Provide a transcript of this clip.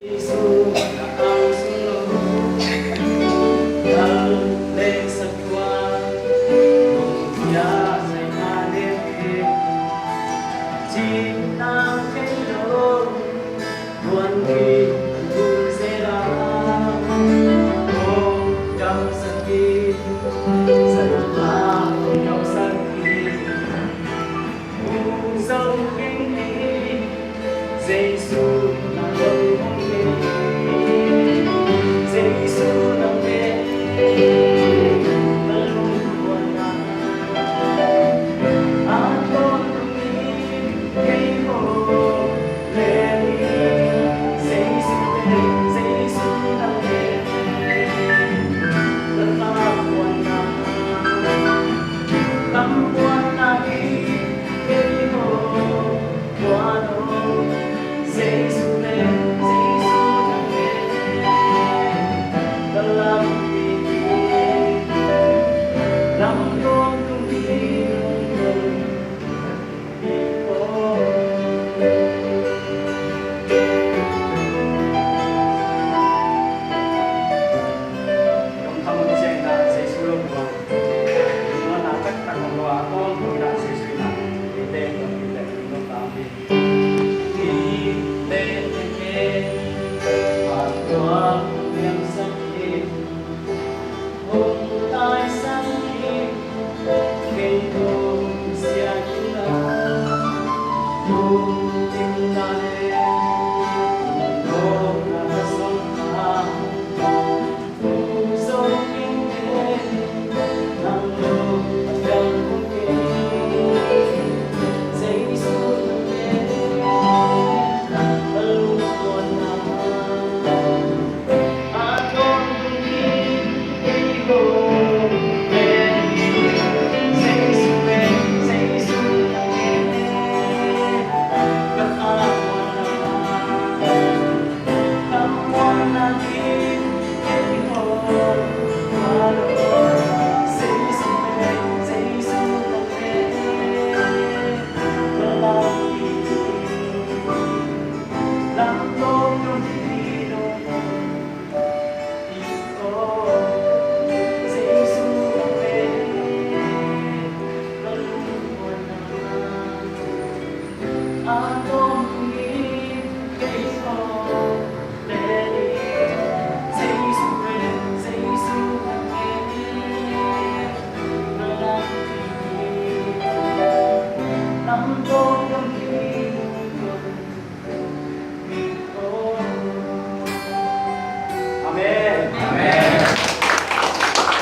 Giêsu là ang sunod, dale sa tuwa, lumpia sa imalim, cinta kayo, buwan kita serang, oh kau sakit, sayang kau sakit, usau kini, Giêsu là đâu không biết, Giêsu đang bên, ta luôn buồn ngã, con đi cây hồ lên, Giêsu đang bên, ta buồn ngã, tâm buồn ngã đi cây hồ qua đâu. Giêsu lên, Giêsu đang bên, dalam hati, dalam con đi Trong thăm trên là Giêsu luôn rồi, nó là tất cả con loa con cũng đã Giêsu là cái tên của cái tên của ta đi. Hãy Love,